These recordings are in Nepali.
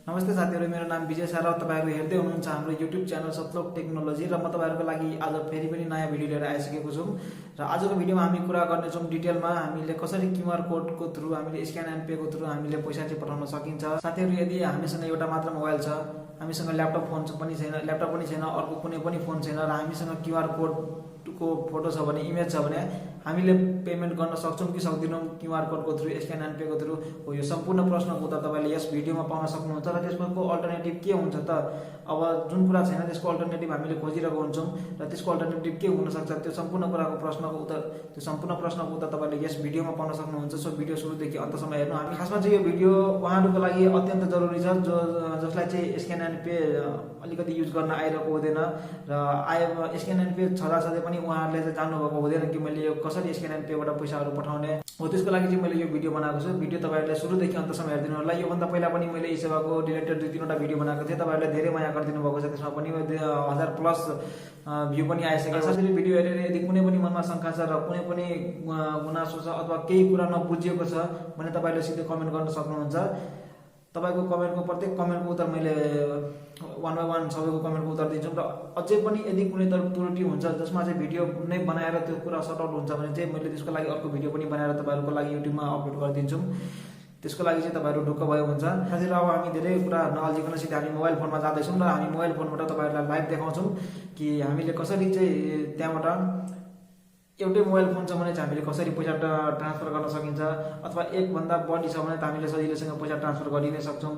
नमस्ते साथीहरु, मेरो नाम विजय सर र तपाईहरु हेर्दै हुनुहुन्छ हाम्रो YouTube च्यानल सतलोक टेक्नोलोजी र म तपाईहरुको लागि आज फेरि पनि नयाँ भिडियो लिएर आइसकेको छु। र आजको भिडियोमा हामी कुरा गर्ने छौं डिटेलमा हामीले कसरी क्यूआर कोडको थ्रु हामीले स्क्यान एन्ड पे को थ्रु हामीले पैसा चाहिँ पठाउन सकिन्छ। साथीहरु, यदि हामीसँग एउटा मात्र मोबाइल छ, हामीसँग ल्यापटप फोन पनि छैन, अर्को कुनै पनि फोन छैन र हामीसँग क्यूआर कोड को फोटो छ भने, इमेज छ भने हामीले पेमेन्ट गर्न सक्छौं कि सक्दैनौं क्यूआर कोड को थ्रु, स्क्यान एन्ड पे को थ्रु हो। यो सम्पूर्ण प्रश्नको उत्तर तपाईले यस भिडियोमा पाउन सक्नुहुन्छ र त्यसको अल्टरनेटिभ के हुन्छ त। अब जुन कुरा छैन त्यसको अल्टरनेटिभ हामीले खोजिरहेको हुन्छौं र त्यसको अल्टरनेटिभ के हुन सक्छ, त्यो सम्पूर्ण प्रश्नको उत्तर तपाईले यस भिडियोमा पाउन सक्नुहुन्छ। सो भिडियो सुरुदेखि अन्तसम्म हेर्नु। हामी खासमा चाहिँ यो भिडियो उहाँहरुको लागि अत्यन्त जरुरी छ जसलाई चाहिँ स्क्यान एन्ड पे अलिकति युज गर्न आइरहेको हुँदैन र स्क्यान एन्ड पे छँदै पनि उहाँहरुले चाहिँ जान्नु भएको हुँदैन कि मैले यो कसरी स्क्यान एन्ड पेबाट पैसाहरु पठाउने हो। त्यसको लागि चाहिँ मैले यो भिडियो बनाएको छु। भिडियो तपाईहरुले सुरुदेखि अन्तसम्म हेर्दिनु होला। यो भन्दा पहिला पनि मैले eSewaको रिलेटेड 2-3 वटा भिडियो बनाएको थिएँ। तपाईहरुले धेरै माया गरिदिनु भएको छ। त्यसमा पनि 1000 प्लस भ्यू पनि आइसकेको छ। त्यसरी भिडियो हेरेर यदि कुनै पनि मनमा शंका छ र कुनै पनि गुनासो छ अथवा केही कुरा नबुझिएको छ भने तपाईले सिधै कमेन्ट गर्न सक्नुहुन्छ। तपाईको कमेन्टको प्रत्येक कमेन्टको उत्तर मैले 1 by 1 सबैको कमेन्टको उत्तर दिन्छु र अझै पनि यदि कुनै त्रुटि हुन्छ जसमा चाहिँ भिडियो नै बनाएर त्यो कुरा सर्ट आउट हुन्छ भने चाहिँ मैले त्यसको लागि अर्को भिडियो पनि बनाएर तपाईहरुको लागि युट्युबमा अपलोड गरिदिन्छु। त्यसको लागि चाहिँ तपाईहरु ढुक्क भयो हुन्छ। साथीहरु, अब हामी धेरै कुरा नअल्झिकन सिधै हामी मोबाइल फोनमा जाँदै छौं र हामी मोबाइल फोनबाट तपाईहरुलाई लाइभ देखाउँछौं कि हामीले कसरी चाहिँ त्यहाँबाट एउटै मोबाइल फोन छ भने चाहिँ हामीले कसरी पैसा ट्रान्सफर गर्न सकिन्छ, अथवा एक भन्दा बढी छ भने त हामीले सजिलैसँग पैसा ट्रान्सफर गरि नै सक्छौं।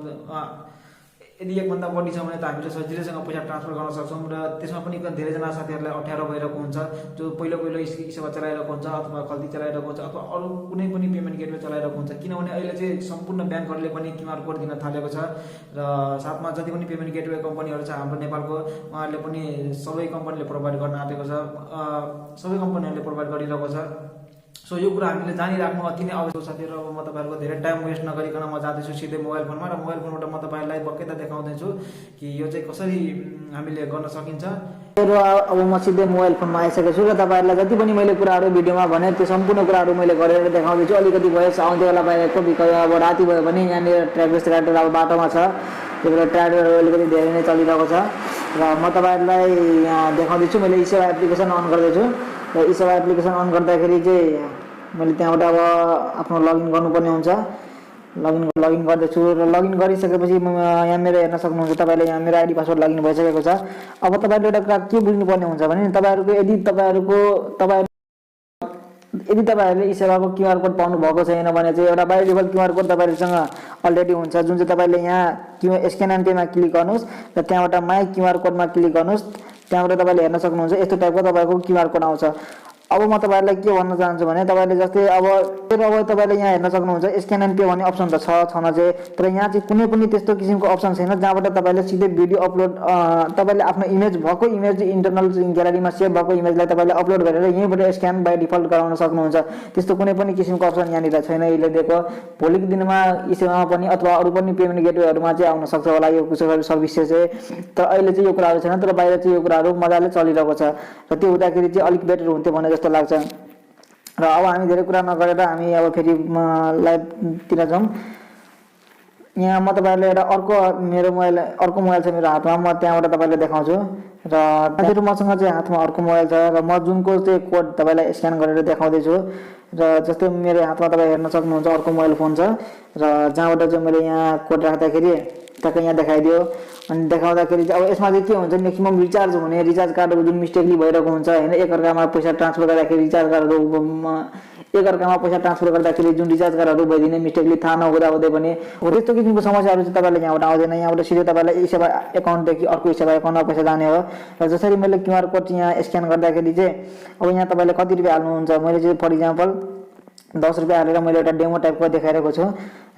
यदि एक भन्दा बढी छ भने त हामीले सजिलैसँग पैसा ट्रान्सफर गर्न सक्छौं र त्यसमा पनि धेरै जना साथीहरुलाई अप्ठ्यारो भइरहेको हुन्छ जो पहिलो eSewa चलाइरहेको हुन्छ अथवा खल्ती चलाइरहेको हुन्छ अथवा अरु कुनै पनि पेमेन्ट गेटवे चलाइरहेको हुन्छ। किनभने अहिले चाहिँ सम्पूर्ण ब्याङ्कहरुले पनि क्यूआर कोड दिन थालेको छ र साथमा जति पनि पेमेन्ट गेटवे कम्पनीहरु छ हाम्रो नेपालको, उहाँहरुले पनि सबै कम्पनीले प्रोवाइड गर्न आँटेको छ, सबै कम्पनीहरुले प्रोवाइड गरिरहेको छ। सो यो कुरा हामीले जानिराख्नु अति नै आवश्यक छ। साथीहरु, अब म तपाईहरुको धेरै टाइम वेस्ट नगरिकन म जाँदैछु सिधै मोबाइल फोनमा र मोबाइल फोनबाट म तपाईहरुलाई बक्कै देखाउँदैछु कि यो चाहिँ कसरी हामीले गर्न सकिन्छ। अब म सिधै मोबाइल फोनमा आइसकेको छु र तपाईहरुलाई जति पनि मैले कुराहरु भिडियोमा भने त्यो सम्पूर्ण कुराहरु मैले गरेर देखाउँदैछु। अलिकति भएछ आउँदै होला बाहिरको बिकज अब राति भयो भने यहाँनिर ट्राफिक ट्राक्टर अब बाटोमा छ, त्यसले ट्राक्टरहरु अलिकति धेरै नै चलिरहेको छ र म तपाईहरुलाई देखाउँदैछु। मैले eSewa एप्लिकेसन अन गर्दैछु र eSewa एप्लिकेसन अन गर्दाखेरि चाहिँ मैले त्यहाँबाट अब आफ्नो लगइन गर्नुपर्ने हुन्छ। लगइन गर्दैछु र लगइन गरिसकेपछि यहाँ मेरो हेर्न सक्नुहुन्छ तपाईले यहाँ मेरो आइडी पासवर्ड लगइन भइसकेको छ। अब तपाईले एउटा कुरा के बुझ्नुपर्ने हुन्छ भने तपाईहरुको यदि तपाईहरुले eSewaको क्यूआर कोड पाउनु भएको छैन भने चाहिँ एउटा बाइ डिफल्ट क्यूआर कोड तपाईहरुसँग अलरेडी हुन्छ, जुन चाहिँ तपाईले यहाँ स्क्यान एन्ड पेमा क्लिक गर्नुस् र त्यहाँबाट माई क्यूआर कोडमा क्लिक गर्नुस्। त्यहाँबाट तपाईले हेर्न सक्नुहुन्छ यस्तो टाइपको तपाईको क्यूआर कोड आउँछ। अब म तपाईहरुलाई के भन्न चाहन्छु भने तपाईले जस्तै अब तपाईले यहाँ हेर्न सक्नुहुन्छ स्क्यान एन्ड पे भन्ने अप्सन त छन चाहिँ, तर यहाँ चाहिँ कुनै पनि त्यस्तो किसिमको अप्सन छैन जहाँबाट तपाईले सिधै भिडियो अपलोड तपाईले आफ्नो इमेज इन्टरनल ग्यालरीमा सेभ भएको इमेजलाई तपाईले अपलोड गरेर यहीँबाट स्क्यान बाइ डिफल्ट गराउन सक्नुहुन्छ। त्यस्तो कुनै पनि किसिमको अप्सन यहाँनिर छैन अहिले दिएको। भोलिको दिनमा eSewaमा पनि अथवा अरु पनि पेमेन्ट गेटवेहरुमा चाहिँ आउन सक्छ होला यो सर्भिस चाहिँ, तर अहिले चाहिँ यो कुराहरु छैन। तर बाहिर चाहिँ यो कुराहरु मजाले चलिरहेको छ र त्यो हुँदाखेरि चाहिँ अलिक बेटर हुन्थ्यो भने जस्तो लाग्छ। र अब हामी धेरै कुरा नगरेर हामी अब फेरि लाइभतिर जाउँ। यहाँ म तपाईहरुलाई एउटा अर्को मोबाइल छ मेरो हातमा, म त्यहाँबाट तपाईलाई देखाउँछु। र साथीहरु, मसँग चाहिँ हातमा अर्को मोबाइल छ र म जुनको चाहिँ कोड तपाईलाई स्क्यान गरेर देखाउँदैछु। र जस्तै मेरो हातमा तपाई हेर्न सक्नुहुन्छ अर्को मोबाइल फोन छ र जहाँबाट चाहिँ मैले यहाँ कोड राख्दाखेरि टक्कै यहाँ देखाइदियो। अनि देखाउँदाखेरि चाहिँ अब यसमा चाहिँ के हुन्छ म्याक्सिमम रिचार्ज कार्डको जुन मिस्टेकली भइरहेको हुन्छ हैन, एकअर्कामा पैसा ट्रान्सफर गर्दाखेरि जुन रिचार्ज कार्डहरु भइदिने मिस्टेकली थाहा नहुँदै पनि हो, त्यस्तो किसिमको समस्याहरु चाहिँ तपाईलाई यहाँबाट आउँदैन। यहाँबाट सिधै तपाईलाई eSewa एकाउन्टदेखि अर्को eSewa एकाउन्टमा पैसा जाने हो। र जसरी मैले क्यूआर कोड यहाँ स्क्यान गर्दाखेरि चाहिँ अब यहाँ तपाईले कति रुपैयाँ हाल्नुहुन्छ, मैले चाहिँ फर एक्जाम्पल 10 रुपैयाँ हालेर मैले एउटा डेमो टाइपको देखाइरहेको छु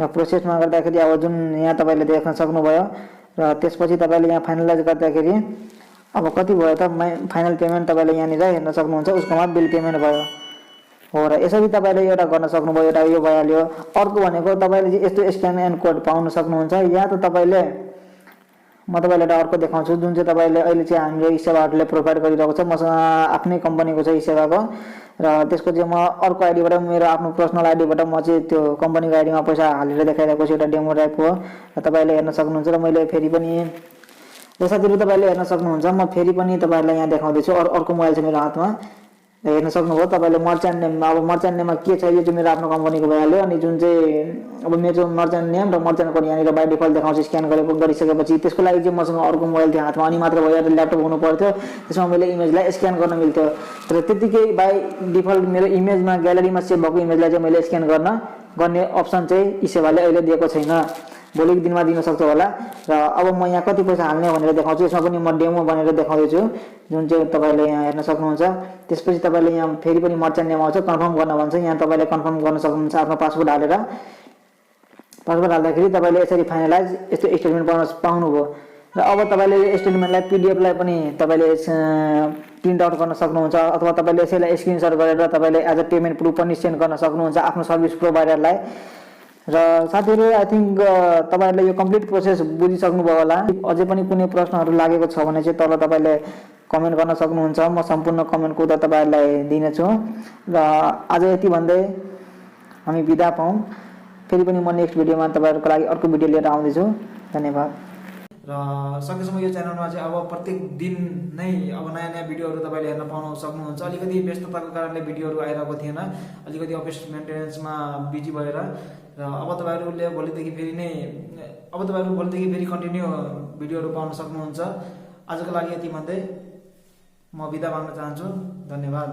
र प्रोसेसमा गर्दाखेरि अब जुन यहाँ तपाईले देख्न सक्नुभयो र त्यसपछि तपाईले यहाँ फाइनलाइज गर्दाखेरि अब कति भयो त फाइनल पेमेन्ट तपाईले यहाँनिर हेर्न सक्नुहुन्छ, उसकोमा बिल पेमेन्ट भयो हो। र यसरी तपाईले एउटा गर्न सक्नुभयो, एउटा यो भइहाल्यो। अर्को भनेको तपाईले चाहिँ यस्तो स्क्यान एन्ड कोड पाउन सक्नुहुन्छ। यहाँ त तपाईले म तपाईँलाई एउटा अर्को देखाउँछु जुन चाहिँ तपाईँले अहिले चाहिँ हाम्रो eSewaहरूले प्रोभाइड गरिरहेको छ। मसँग आफ्नै कम्पनीको छ eSewaको र त्यसको चाहिँ म अर्को आइडीबाट मेरो आफ्नो पर्सनल आइडीबाट म चाहिँ त्यो कम्पनीको आइडीमा पैसा हालेर देखाइरहेको छु। एउटा डेमो टाइपको हो र तपाईँले हेर्न सक्नुहुन्छ र मैले फेरि पनि र साथीहरू तपाईँले हेर्न सक्नुहुन्छ। म फेरि पनि तपाईँहरूलाई यहाँ देखाउँदैछु। अर्को मोबाइल छ मेरो हातमा, हेर्न सक्नुभयो तपाईँले मर्चेन्ट नेम। अब मर्चेन्ट नेममा के छ, यो चाहिँ मेरो आफ्नो कम्पनीको भइहाल्यो। अनि जुन चाहिँ अब मेरो मर्चेन्ट नेम र मर्चेन्ट कोड यहाँनिर बाई डिफल्ट देखाउँछ स्क्यान गरिसकेपछि। त्यसको लागि चाहिँ मसँग अर्को मोबाइल थियो हातमा, अनि मात्र भयो, ल्यापटप हुनु पर्थ्यो। त्यसमा मैले इमेजलाई स्क्यान गर्न मिल्थ्यो र त्यतिकै बाई डिफल्ट मेरो इमेजमा ग्यालेरीमा सेभ भएको इमेजलाई चाहिँ मैले स्क्यान गर्ने अप्सन चाहिँ eSewaले अहिले दिएको छैन। भोलिको दिनमा दिन सक्छ होला। र अब म यहाँ कति पैसा हाल्ने भनेर देखाउँछु। यसमा पनि म डेमो बनेर देखाउँदैछु जुन चाहिँ तपाईँले यहाँ हेर्न सक्नुहुन्छ। त्यसपछि तपाईँले यहाँ फेरि पनि मर्चेन्ट नेम आउँछ, कन्फर्म गर्न भन्छ। यहाँ तपाईँले कन्फर्म गर्न सक्नुहुन्छ आफ्नो पासवर्ड हालेर। पासवर्ड हाल्दाखेरि तपाईँले यसरी फाइनलाइज यस्तो स्टेटमेन्ट पाउनुभयो। र अब तपाईँले स्टेटमेन्टलाई पिडिएफलाई पनि तपाईँले प्रिन्ट आउट गर्न सक्नुहुन्छ, अथवा तपाईँले यसैलाई स्क्रिनसट गरेर तपाईँले एज अ पेमेन्ट प्रुफ पनि सेन्ड गर्न सक्नुहुन्छ आफ्नो सर्भिस प्रोभाइडरलाई। र साथीहरू आई थिङ्क तपाईँहरूले यो कम्प्लिट प्रोसेस बुझिसक्नुभयो होला। अझै पनि कुनै प्रश्नहरू लागेको छ भने चाहिँ तल तपाईँले कमेन्ट गर्न सक्नुहुन्छ। म सम्पूर्ण कमेन्टको उत्तर तपाईँहरूलाई दिनेछु। र आज यति भन्दै हामी बिदा पाऊँ। फेरि पनि म नेक्स्ट भिडियोमा तपाईँहरूको लागि अर्को भिडियो लिएर आउँदैछु। धन्यवाद। र सकेसम्म यो च्यानलमा चाहिँ अब प्रत्येक दिन नै अब नयाँ नयाँ भिडियोहरू तपाईँले हेर्न पाउन सक्नुहुन्छ। अलिकति व्यस्तताको कारणले भिडियोहरू आइरहेको थिएन, अलिकति अफिस मेन्टेनेन्समा बिजी भएर। र अब तपाईँहरूले भोलिदेखि फेरि कन्टिन्यू भिडियोहरू पाउन सक्नुहुन्छ। आजको लागि यति भन्दै म बिदा माग्न चाहन्छु। धन्यवाद।